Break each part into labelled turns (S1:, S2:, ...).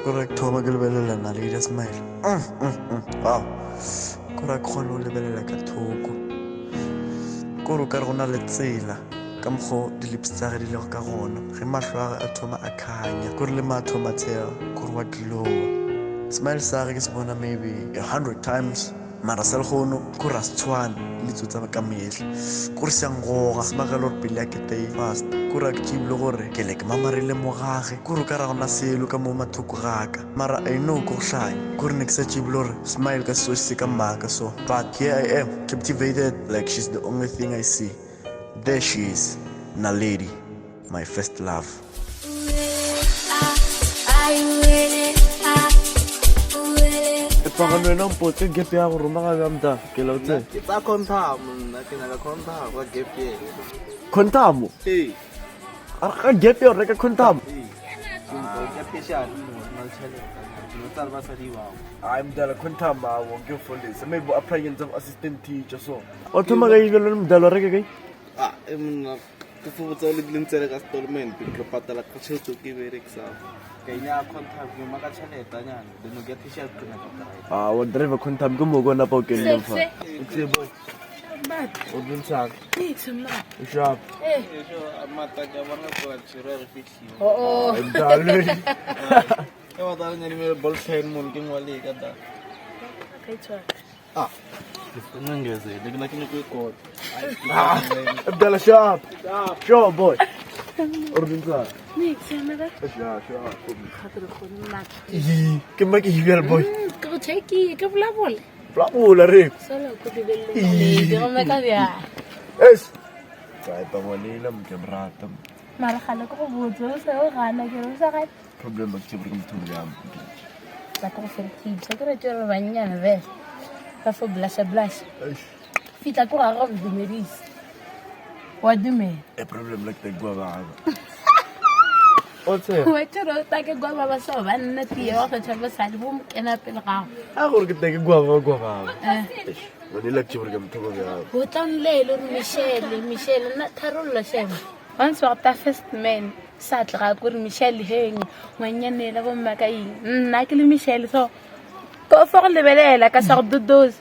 S1: Correct, thoma ke lebelela Naledi Smile. Wow. Correct khona o lebelela ka thoko. Kore o ka re go na le tsela ka mokgwa di-lips tsa ge di lego ka gona ge mahlo a ge a thoma a khanya kore le mathoma tshega kore wa glowa. Smile sa ge ke se bona maybe 100 times mara cell phone kore a se tshwane le tso tsa ka metlha kore se ngoga se magela gore pele ya ketei fast kore a ke tšebile gore ke le ke mamarile mo gage kore o ka ra gona selo ka mo mathoko gaka mara I know ko go hlanya kore ne ke sa tšebile gore Smile ka seo se ka mmaka so but here I am captivated like she's the only thing I see. There she is, Naledi, my first love. Pagano na po ke gap ya go roma ga mta ke lo tse
S2: ke tsa condom nna ke na ka condom wa gap ye
S1: condom
S2: eh
S1: a ga gap ya reka condom
S2: gap ye sha no chale no tar ba sa diwa
S1: I'm the condom ma wo ke for this maybe applying some assistant teacher so o thoma ga ile lo mdalo reka kai
S2: emna ke fu botsa le dintsele ka installment ke patala ka tshotso ke berekisa ke nya contract ke maka tšheleta nyana le no get t-shirt ke na patala
S1: wa driver condom go mo gona pa o ke le fa
S2: tsebo
S1: but o dintsha
S3: Nixon
S1: shop
S2: so amata ka bona ko tshira re fitsi
S1: dalo
S2: ke wa dalo nyani me ball pen mon ke ngwale ka da
S3: Okay, try.
S2: nangeze le ke ne ko ikot
S1: Abdallah shop shop boy o dintsha
S3: Nixon
S1: shop
S3: Khater khona
S1: ke ma ke hiler boy
S3: Ka go take ke bula bole.
S1: Blabola re
S3: Solo ko di belle. Di go meka dia.
S1: es try pa molila mkebrata
S3: Mara khale ko go botso se o gana ke re sa ga
S1: problem ba ke bring to ya
S3: ba ko fer tip se ke re tšere banyana be. Ka fo blush Fitla ko ga go dumedis. Wa dume.
S1: e problem like the gwa ba o tse
S3: Wa tšere ta ke gwa ba so ba nna tie wa fa tšhaba sa di bom kena pele ga.
S1: a gore ke teke gwa ba o di like ke bring to ya
S3: Ho tlan le lo Michelle na tharollo shema. Once wa ta first man sa tla go re Michelle heng ngwanyanela bo mmakai nna ke le Michelle so ko fo go lebelela ka sa go dodoz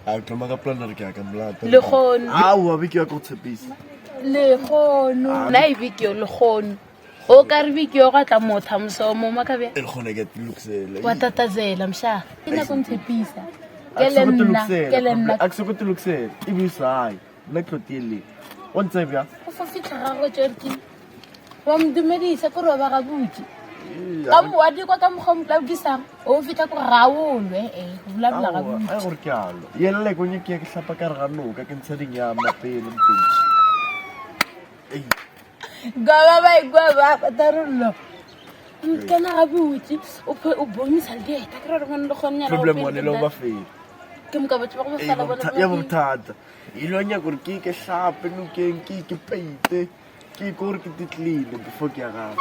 S1: a toma ka plan re ke ka mlata
S3: le khono
S1: a wa be ke ya go tshepisa
S3: le khono na ibikyo le khono o ka re bikyo ga tla motha mso mo makabe
S1: e gone get luxela
S3: wa tatazela msha ina go ntshepisa ke le nna
S1: a se go luxela e bisai na tlotile o ntse bya
S3: o fo fitla ga go tšerki wa mdumedisa ko roba ga butsi ka mo wa di kwa ka mo ka disang o fitla ko raolwe bula bula ga butsi
S1: a gore ke alo yela le go nyeke ke hlapa ka re ga noka ke ntsheding ya mapele mpeng
S3: gwa ba tarullo kana ga butsi o bonisa le ta ka re ngone le khonnya
S1: problem one lo ba fe
S3: ke mo ka batho ba go fela bona
S1: ya bothata ilonya gore ke hlape no ke peite ke gore ke titlile before ke ya ga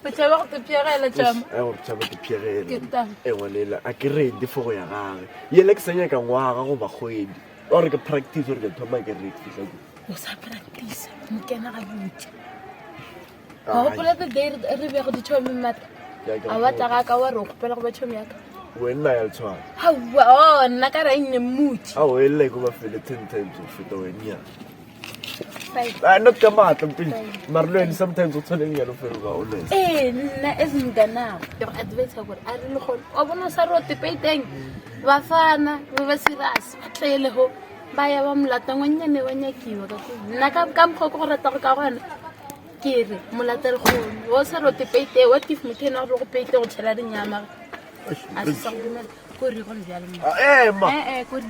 S3: batho ba go te pierela tšama
S1: e gore tšaba ke pierela
S3: ke ta
S1: e ngwalela a ke ready for go ya gage yele ke senya ka ngwaga go ba kgwedi ore ke practice gore ke thoma ke ready fitla
S3: o sa practice mo kena ga butsi ga go pola the day re be go di tšhomi mata a batla ga ka wa re go pela go ba tšhomi yaka
S1: wena ya tshwana
S3: hawa nna ka ra ine mmuti
S1: a o ele go ba fele 10 times o feta wena not ka matla mpile marlweni sometimes o tshwaneng ya lo felo ga o le
S3: nna ezingana yo advise gore a re le gone wa bona sa rote peiteng bafana ba serious ba tlele ho ba ya ba molata ngonyane wa nyakiwa ka go nna ka mkgo go rata go ka gona ke re molata le gone wa sa rote peite what if motena go go peite go tshela dinyama a se sa go dumela go re go le jalo
S1: ma
S3: go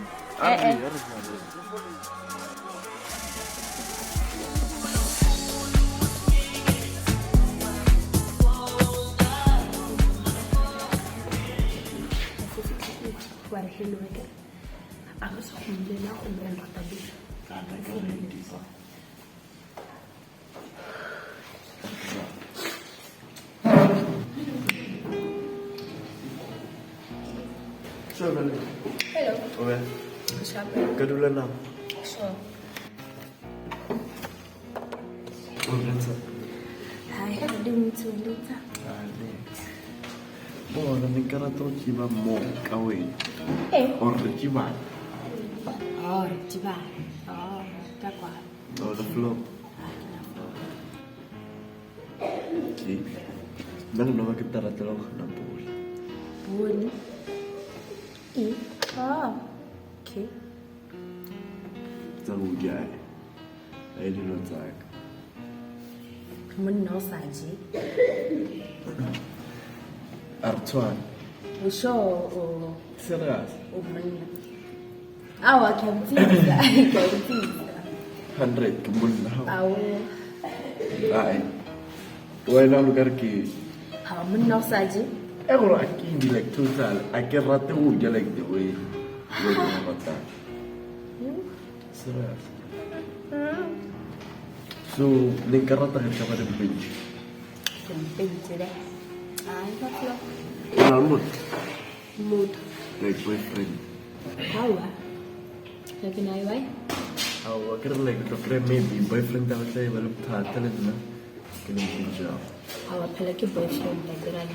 S3: What hello again? I was home then now and then what I did. Hello.
S1: okay
S3: What's happening?
S1: ka dula na
S3: Sure.
S1: o rentsa
S3: Hi, how do you meet you later?
S1: bona ne ka rata go tsiba mo ka wena or re tsibana
S3: Oh, diba? Oh, ka kwa.
S1: or the floor okay nna ke nova ke taratela go gana pole
S3: Bone. Oh, okay.
S1: tsa go diae a e dilo tsaka
S3: Monna o sa je.
S1: a re tshwane
S3: O sure o
S1: serious
S3: monna. Awa, ke a botsisa. Ke a botsisa.
S1: 100 ke monna
S3: Ao,
S1: ai wena lo ka re ke
S3: ha monna o sa je.
S1: e gore a ke indi like total a ke rate go ja like the way wena o rata serious so ne nka rata ge ka ba le bench
S3: Ke mpentse le. Ai, ba flo.
S1: na mot
S3: Motho.
S1: like boyfriend
S3: Awa. Ke na iwa.
S1: awa ke re like to kry maybe boyfriend a batla e ba le bothata le nna ke le mpintsa
S3: Awa phela ke boyfriend ba dira le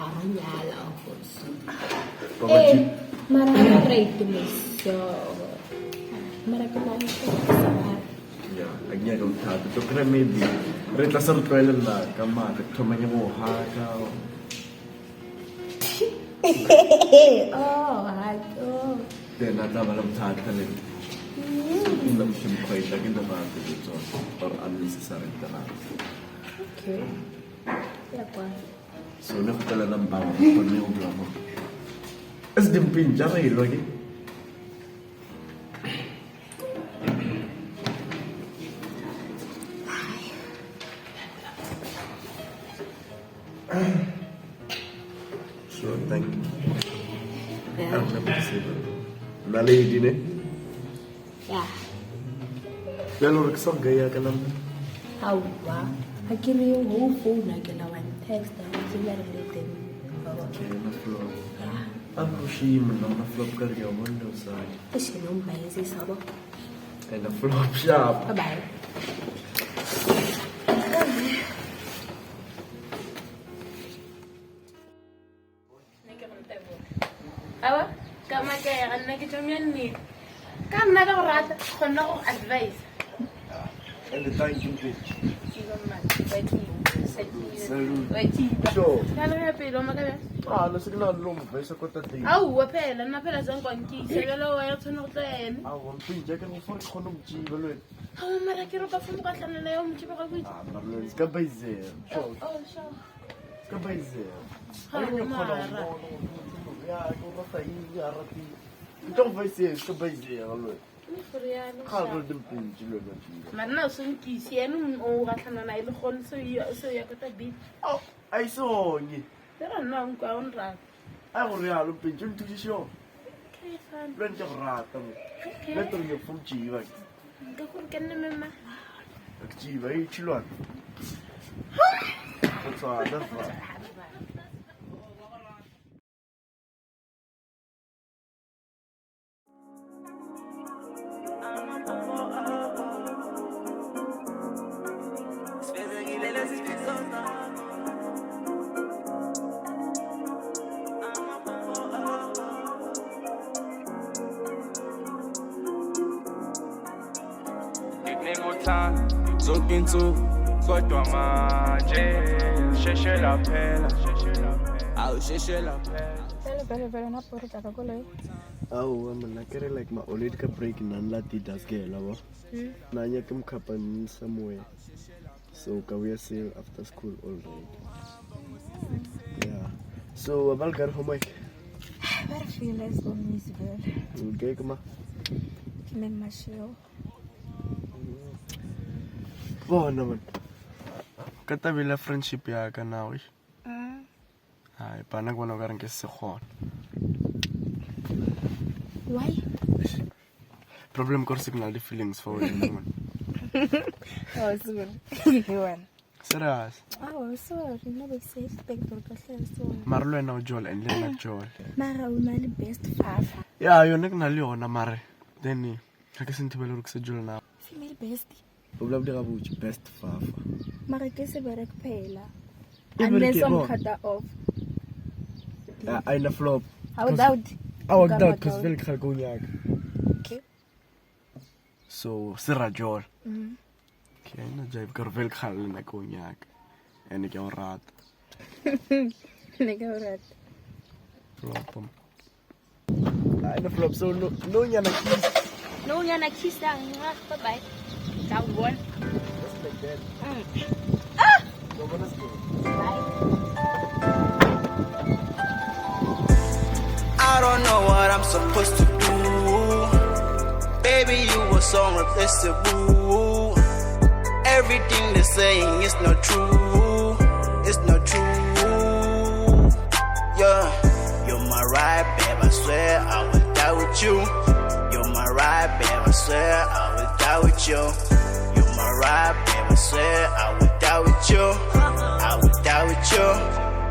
S3: a nyala o course.
S1: ba ba di
S3: Mara ka rate mo so. Mara ka na sa
S1: ya a nya ka bothata to kry maybe re tla se re tlwaelela ka maka thomanye go haka
S3: Oh, hi. Oh.
S1: then a tla ba le bothata le nna mokgwaitla ke nna ba ke tsona or unnecessary tana
S3: Okay. Ya kwa.
S1: so ne go tlela nang ba go kgonne go bla mo es dimpin ja re lo ke so thank you
S3: Ya.
S1: I'm never possible na lady ne
S3: Ya.
S1: ya lo re ke sa ga ya ka nang
S3: Hawa. Hakiri ho phone ke la one text a ke ya re teng.
S1: na floor I'm pushing na na flop ka ya mo no sa
S3: Ke sheno mba ese sabo.
S1: and na flop sharp
S3: Bye bye. Awa, kama kaya anna ke tsamyan ni. Kana ka rata khona go advice.
S1: and the thank you bitch Sure.
S3: Kana ya pelo makabe.
S1: ah lo se na lo mo ba sa kota teng
S3: Au wa phela nna phela tsang kwankise jalo wa ya tsona go tlene.
S1: ah wa mpinja ke go for khono mjiba lo
S3: Ha mara ke ro ka fumo ka tlana le yo motho ga botse.
S1: ah ma lo ska ba izer sure
S3: Oh sure.
S1: ska ba izer
S3: Ha, mara.
S1: ya go rata ya rati ntlo ba izer ska ba izer lo
S3: Mfuriano.
S1: ga go dimpinji lo lo tshile
S3: Manna o senkisi ene o ga tlana na ile gone se ya ka ta bi.
S1: oh ai sonye
S3: Tera nna o nkwa o nra.
S1: ai go re ya lo pinji ntudi sho
S3: Ke fan.
S1: lo ntse go rata mo le to le fum jiba
S3: Ka go ke nne mema.
S1: ke jiba e tshilwana go tswa da fa
S4: Nginguthanda zonke insuku kodwa manje sheshela phela awusheshela phela
S5: Vele na pori tla ka koloi.
S1: aowa monna ke re like ma already ka break nan la didas ke la ba na nya ke mkhapaneng somewhere so ka we are seeing after school already yeah so abal gar homework
S5: Very feel as on Miss Vele.
S1: okay kama
S5: Kime mashio.
S1: bona man ka tabela friendship ya ka now ai bana bona ka reng ke se gona
S5: Why?
S1: problem core signal the feelings for you man
S5: Oh, sorry. You won.
S1: serious
S5: Oh, sorry. No be safe back to the so.
S1: marlo ena o jol and lena jol
S5: Mara o na le best fafa.
S1: ya yo nek na le yona mare then ga ke sentibele re ke se jol na
S5: Female best.
S1: o bla bla ga best fafa
S5: Mara ke se berek phela.
S1: E
S5: Unless
S1: bereke
S5: I'm
S1: bona.
S5: cut off.
S1: Eine flop.
S5: Awudawud.
S1: Awudawud because vele khal kunyaka.
S5: Okay.
S1: So Sirajol. Okay, na jive kar vele khal na kunyaka. En ik jou raad.
S5: Nega urat.
S1: Flop. Eine flop so no nyana kiss.
S5: No nya na kiss da. Bye-bye. Ciao bon.
S1: Just like that. So what is good?
S5: Bye.
S4: I don't know what I'm supposed to do. Baby, you were so replaceable. Everything they're saying is not true. It's not true. Yeah, you're my ride, babe. I swear I will die with you. You're my ride, babe. I swear I will die with you. You're my ride, babe. I swear I will die with you. I will die with you.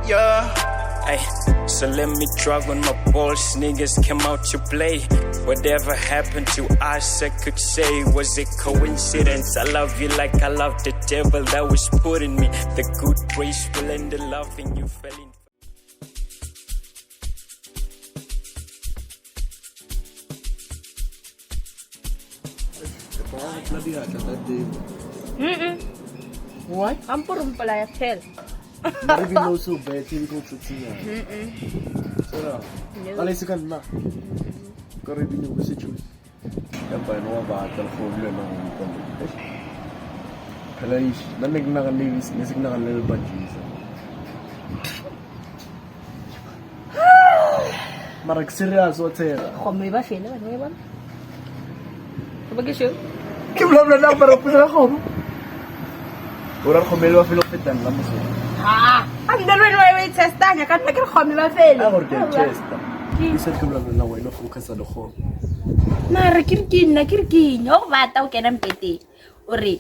S4: Yeah.
S6: Ay, so let me drag on my balls, niggas came out to play. Whatever happened to us, I could say, was it coincidence? I love you like I love the devil that was put in me. The good grace will end the love and you fell in.
S1: What?
S5: Ampun pala ya tel.
S1: Maybe no so bad thing go to tia. Sira. Kala sikan na. Kare bi no se chu. Ya pa no ba telephone le no ko. Kala is nanig na kan levis, nisig na kan lel banjis. Marag serious o tera.
S5: Khomme ba fele ba ba? Ba ke sho?
S1: Kim la na para pura ko. Ora khomelo filo fitan la mo.
S5: Ang dalawin way testa nya kan nakir khomme ba fele.
S1: Agor ke chesta. Isa kim la na way no focus sa dokho.
S5: Mara kirkin na kirkin. O bata o kenan pete. Ore.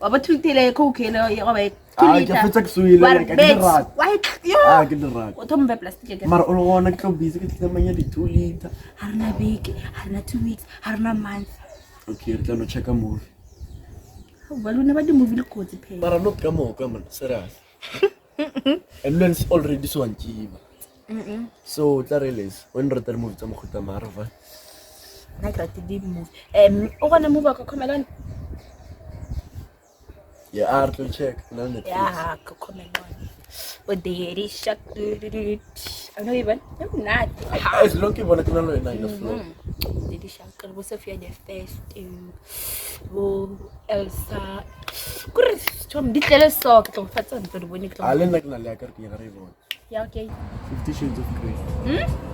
S5: Wa ba thutile ko khelo yo ba.
S1: Ke fetsa ke suile ka dirat.
S5: Wait, yo.
S1: Ke dirat.
S5: O thombe plastic ke.
S1: Mar o gona ke busy ke tsamanya di 2 liter.
S5: Harna week, harna 2 weeks, harna month.
S1: Okay, re tla no check a movie.
S5: Baluna ba di movie le kotsi phela.
S1: Mara not ka mo ka man, serious. And then already so antiba. So tla realize when re tla movie tsa mo khota mara va.
S5: Na ka ti di movie. O gona movie ka khomelana.
S1: Yeah, art to check. Na Netflix.
S5: Ya ka khomelana. O deri shak. Ano even? I'm not.
S1: As long ke bona ke na lo ena ina flow.
S5: Deri shak. Bo Sophia the first. Bo Elsa. Kurre chom di tele so ke to fatsa ntlo di bone ke.
S1: Ale na ke na le akar ke ga re bona.
S5: Ya okay.
S1: 50 Shades of Grey.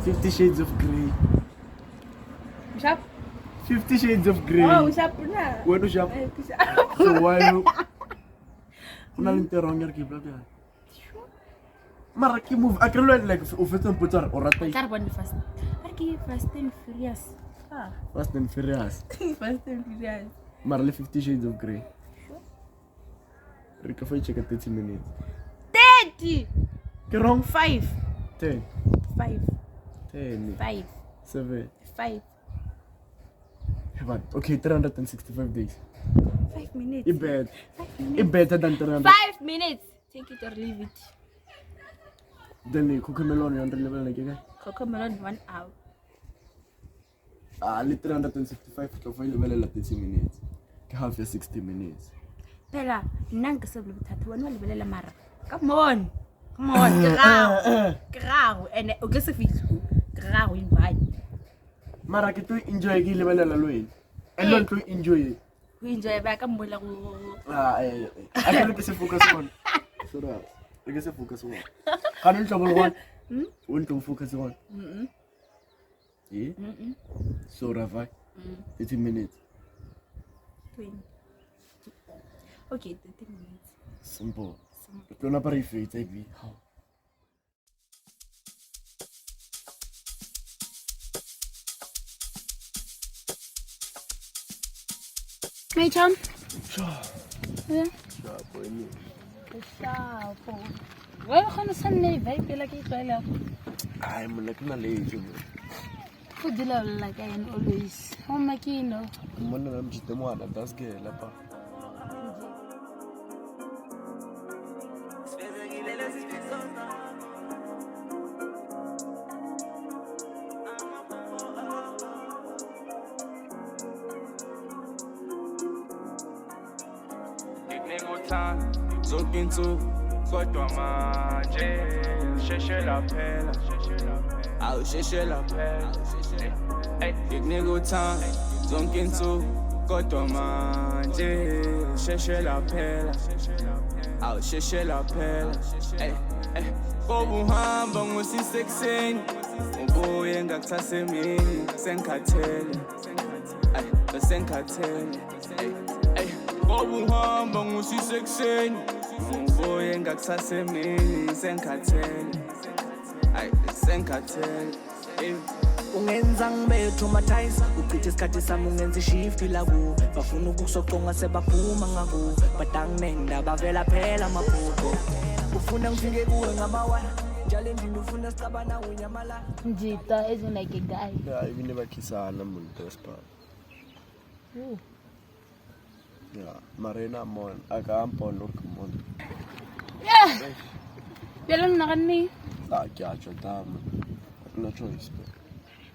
S1: 50 Shades of Grey.
S5: Shap.
S1: 50 Shades of Grey.
S5: Oh, shap na.
S1: Bueno, shap. So why you? Una l'interronger ke bla bla. Mara ke move akrelo like o fetsa mpotsara o rata
S5: Car one fast. Arki Fast and Furious.
S1: Fast and Furious.
S5: Fast and Furious.
S1: Mara le 50 Shades of Grey. Re ka fa check 30 minutes.
S5: 30.
S1: Ke wrong
S5: 5.
S1: 10
S5: 5.
S1: 10
S5: 5.
S1: 7
S5: 5.
S1: But okay, 365 days.
S5: 5 minutes.
S1: It bad.
S5: 5 minutes.
S1: It better than 300.
S5: 5 minutes. Take it or leave it.
S1: Then you cook melon on the level like again.
S5: Coco melon 1 hour.
S1: Ali 365 to find level at 30 minutes. Ke half ya 60 minutes.
S5: Pela, nanga se blutata wena le belela mara. Come on. Come on, grau. And o ke se fithu. Grau in vai.
S1: Mara ke to enjoy ke level la loin. And not to enjoy it.
S5: We enjoy ba ka mbola go.
S1: I can se focus on. So that. I guess focus on. Can you trouble one? Want to focus on? Yeah. So Rafa. 30 minutes.
S5: 20. Okay, 30 minutes.
S1: Simple. Pero na para i-fate IV. How?
S3: May Tom?
S1: Sure.
S3: Yeah.
S1: Sure, boy.
S3: Shapo. Well, khona sanne vai pela ke tlwaela.
S1: Ay, mo like na late mo.
S3: Go dila like I am always. How makino?
S1: Mo na mjite mo ana das ke la pa.
S6: ngikuthanda zonke insuku kodwa manje sheshela phela awusheshela phela ngikuthanda zonke insuku kodwa manje sheshela phela awusheshela phela ngoba uhamba ngosisekuseni ubuye ngakuthatha emini sengikhathele sengikhathele ngoba uhamba ngosisekuseni ubuye ngakuthatha emini sengikhathele sengikhathele
S7: ungenza ngibe traumatized uchitha isikhathi sami ungenza ishift la ku bafuna ukusoqonga sebaphuma ngaku badanginendaba vela phela amaphupho ufuna ngifike kuwe ngamawala njalo endlini ufuna sicabana unyamala
S3: njita ezinake guy
S2: ya ibine bakhisana muntu espa ya marena mon akampon urkumon
S3: Pero nakani
S2: kya chodama no choice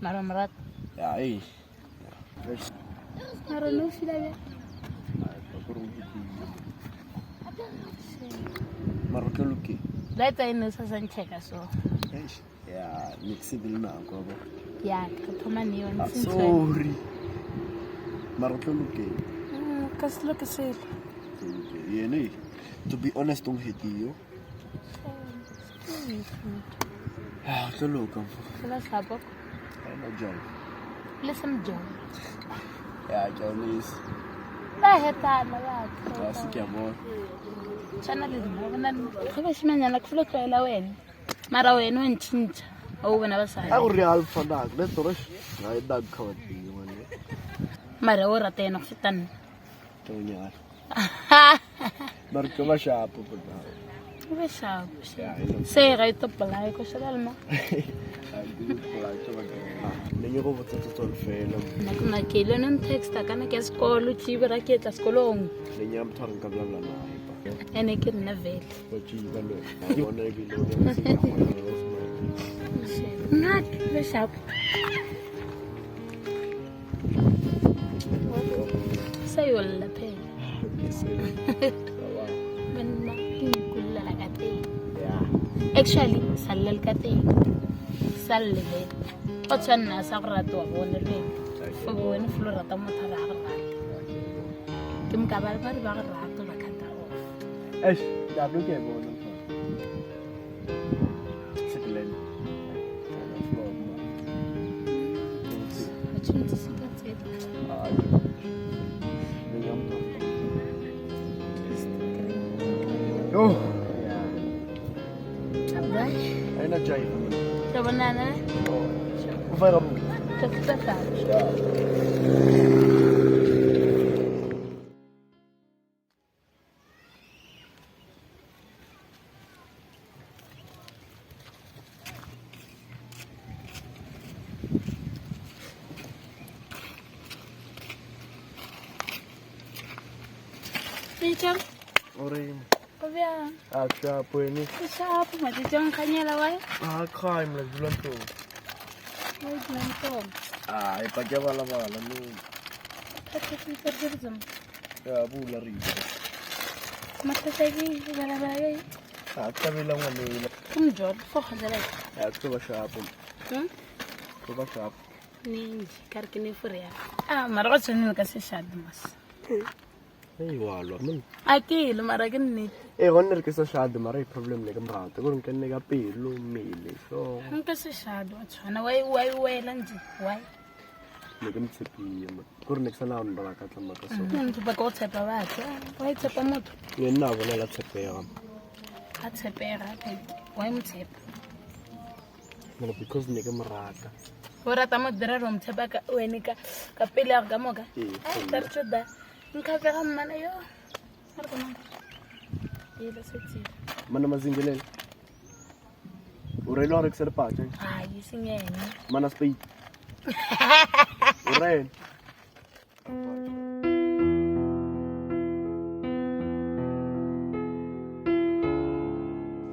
S3: maramrat
S2: ya
S3: mara no fila ya
S2: Marokoluki.
S3: Later in sa check so.
S2: Ya, nixibil na ako ba?
S3: Ya, kathoma niyo
S2: sorry. Marokoluki.
S3: Kaslo kasi.
S2: Yeni. To be honest tong hitiyo. Ah, tulukan.
S3: Sila sabok.
S2: Ano John?
S3: Listen John.
S2: Ya, John is.
S3: Heta na ba?
S2: Kasi kya mo.
S3: Channel din. Kaya simanya nakufloat la wena. Mara wena wenchinja. Awubona basana.
S2: Ako real fanak. Let's rush. Ngay dag kawat yun.
S3: Mara ora tayo nakufitan.
S2: Tonya. Marka ba siya po po na?
S3: Ba siya? Say right to pala ko sa dalma.
S2: Ay, di pala ito mag. Ninyo ko ba ito felo?
S3: Nakilo ng text ka na kaya skolo chibra kita skolong.
S2: Ninyo am tarang kablang na.
S3: Ene kid na vel.
S2: Chiba lo. Ako na bilo na si Kamoy.
S3: Not the shop. Say wala pe. Manna kulla lagate. Actually, salal kate. Salale. Ochan na sakrato ako na rin. Pagawin florata mo tarakarata. Kim kabal pa rin baka rato bakanta ko.
S2: Eh, dapat kayo mo lang po. Sa Glenn.
S3: Macam tu sih kan saya.
S2: Niyam to. Oh!
S3: Apa?
S2: Ay na jay.
S3: Coba nana.
S2: Oh. Ufay ka mo.
S3: Cepat tak? Macam?
S2: Orin.
S3: Kaya.
S2: Siya po yun eh.
S3: Siya po matijang kanya laway.
S2: Crime lang dulan to.
S3: Ay, ganito.
S2: Ipagyawala no.
S3: Terjun.
S2: Kaya bula rito.
S3: Matatagi, balabagay.
S2: Kami lang nila.
S3: Kumjod, fokadalay.
S2: Ito ba siya po? Ito ba siya po?
S3: Ni karkini furia. Marot sunil kasi siya dumas.
S2: Ay, wala man.
S3: Aki, lumaragan ni.
S2: Honor kasi siya dumari. Problem na kamrata. Kung kan nega pilo, mili. So,
S3: Ang kasi siya do. At sana, way lang di. Why?
S2: nagam tsepi yun. Kung nagsanaon ba ka sa makaso.
S3: Nung ba ko tsepa ba? Why tsepa mo to?
S2: Yan na, wala lang tsepi yan.
S3: At tsepera. Why mo tsepa?
S2: Wala, because nega marata.
S3: Ora tamo dira rom tsepa ka. Weni ka. Kapila ka mo ka. Ay, tarchuda. Ang kapira man ayo. Marto man. Ila sexy.
S2: Mana mazingilin. Uray lo sa pa, chay.
S3: Ay, singin.
S2: Mana speed. Uray.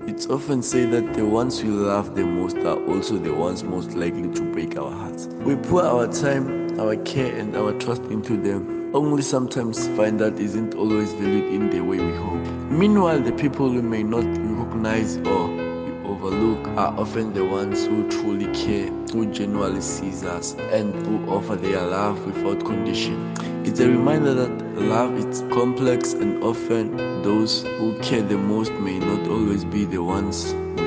S1: It's often said that the ones we love the most are also the ones most likely to break our hearts. We pour our time, our care, and our trust into them.
S8: only sometimes find that isn't always valued in the way we hope. Meanwhile, the people we may not recognize or overlook are often the ones who truly care, who genuinely sees us, and who offer their love without condition. It's a reminder that love is complex, and often those who care the most may not always be the ones we